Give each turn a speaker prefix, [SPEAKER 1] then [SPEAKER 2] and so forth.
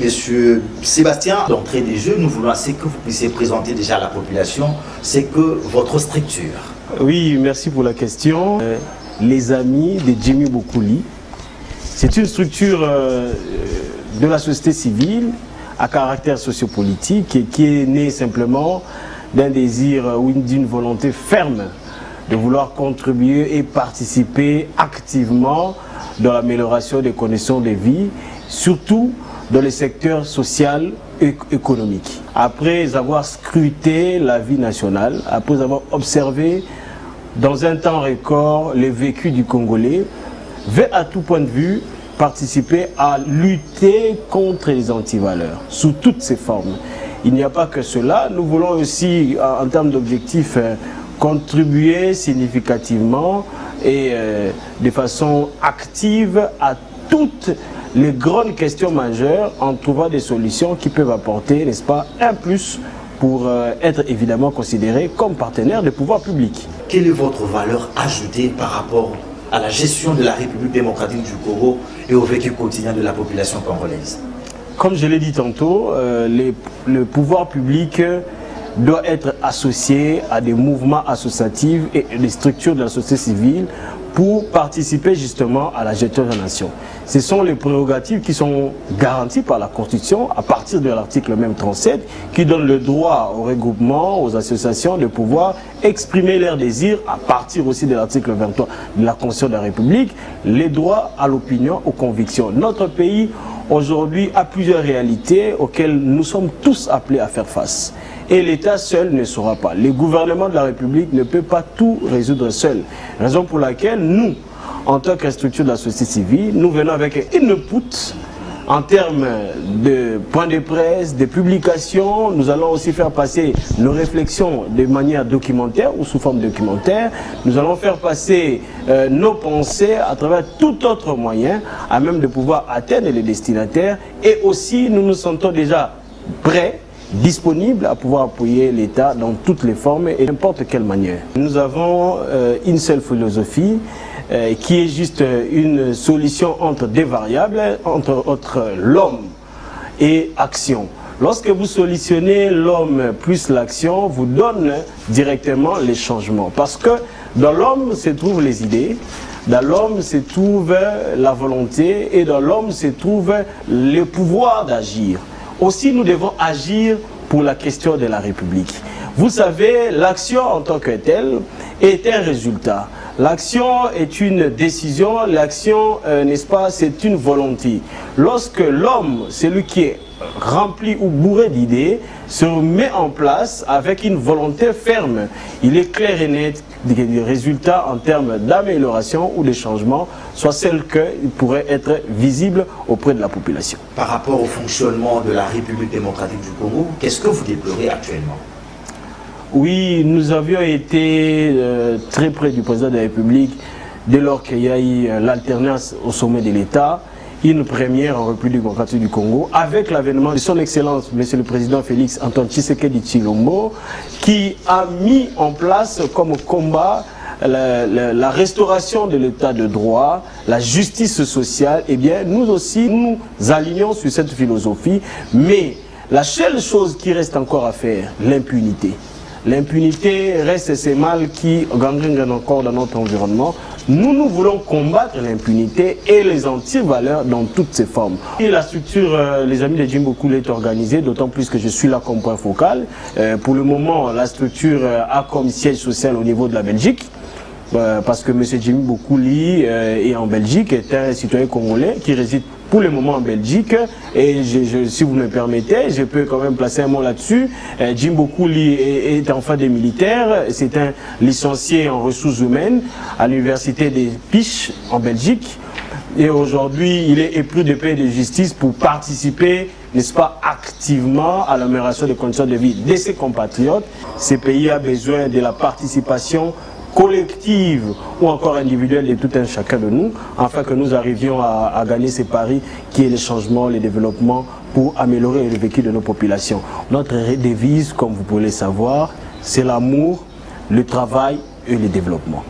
[SPEAKER 1] Monsieur Sébastien, d'entrée des jeux, nous voulons que vous puissiez présenter déjà à la population, c'est que votre structure.
[SPEAKER 2] Oui, merci pour la question. Les Amis de Jimmy Boukouli, c'est une structure de la société civile à caractère sociopolitique et qui est née simplement d'un désir ou d'une volonté ferme de vouloir contribuer et participer activement dans l'amélioration des conditions de vie, surtout dans le secteur social et économique. Après avoir scruté la vie nationale, après avoir observé dans un temps record le vécu du Congolais, veut à tout point de vue participer à lutter contre les antivaleurs sous toutes ses formes. Il n'y a pas que cela, nous voulons aussi en termes d'objectifs contribuer significativement et de façon active à toutes les grandes questions majeures en trouvant des solutions qui peuvent apporter, n'est-ce pas, un plus pour être évidemment considérés comme partenaires des pouvoirs publics.
[SPEAKER 1] Quelle est votre valeur ajoutée par rapport à la gestion de la République démocratique du Congo et au vécu quotidien de la population congolaise?
[SPEAKER 2] Comme je l'ai dit tantôt, le pouvoir public doit être associé à des mouvements associatifs et des structures de la société civile pour participer justement à la gestion de la nation. Ce sont les prérogatives qui sont garanties par la Constitution à partir de l'article même 37 qui donne le droit au regroupement, aux associations de pouvoir exprimer leurs désirs à partir aussi de l'article 23 de la Constitution de la République, les droits à l'opinion, aux convictions. Notre pays aujourd'hui a plusieurs réalités auxquelles nous sommes tous appelés à faire face. Et l'État seul ne saura pas. Le gouvernement de la République ne peut pas tout résoudre seul. Raison pour laquelle nous, en tant que structure de la société civile, nous venons avec une input en termes de points de presse, de publications. Nous allons aussi faire passer nos réflexions de manière documentaire ou sous forme documentaire. Nous allons faire passer nos pensées à travers tout autre moyen à même de pouvoir atteindre les destinataires. Et aussi, nous nous sentons déjà prêts, disponible à pouvoir appuyer l'État dans toutes les formes et n'importe quelle manière. Nous avons une seule philosophie qui est juste une solution entre des variables, entre l'homme et action. Lorsque vous solutionnez l'homme plus l'action, vous donne directement les changements. Parce que dans l'homme se trouvent les idées, dans l'homme se trouve la volonté et dans l'homme se trouve le pouvoir d'agir. Aussi, nous devons agir pour la question de la République. Vous savez, l'action en tant que telle est un résultat. L'action est une décision, l'action, n'est-ce pas, c'est une volonté. Lorsque l'homme, celui qui est rempli ou bourré d'idées, se met en place avec une volonté ferme, il est clair et net des résultats en termes d'amélioration ou de changement, soit celles qui pourraient être visibles auprès de la population.
[SPEAKER 1] Par rapport au fonctionnement de la République démocratique du Congo, qu'est-ce que vous déplorez actuellement?
[SPEAKER 2] Oui, nous avions été très près du président de la République dès lors qu'il y a eu l'alternance au sommet de l'État, une première en République démocratique du Congo, avec l'avènement de son Excellence, Monsieur le Président Félix Antoine Tshisekedi Tshilombo, qui a mis en place comme combat la restauration de l'état de droit, la justice sociale. Eh bien, nous aussi, nous alignons sur cette philosophie, mais la seule chose qui reste encore à faire, l'impunité. L'impunité reste ces mal qui gangrenent encore dans notre environnement. Nous voulons combattre l'impunité et les antivaleurs dans toutes ses formes. Et la structure, les Amis de Jimmy Boukouli est organisée, d'autant plus que je suis là comme point focal. Pour le moment, la structure a comme siège social au niveau de la Belgique. Parce que M. Jimmy Boukouli est en Belgique, est un citoyen congolais qui réside pour le moment en Belgique. Et si vous me permettez, je peux quand même placer un mot là-dessus. Jimmy Boukouli est enfant des militaires, c'est un licencié en ressources humaines à l'université des Piches en Belgique. Et aujourd'hui, il est épris de paix et de justice pour participer, n'est-ce pas, activement à l'amélioration des conditions de vie de ses compatriotes. Ce pays a besoin de la participation collective ou encore individuelle de tout un chacun de nous, afin que nous arrivions à gagner ces paris qui est le changement, le développement pour améliorer le vécu de nos populations. Notre devise, comme vous pouvez le savoir, c'est l'amour, le travail et le développement.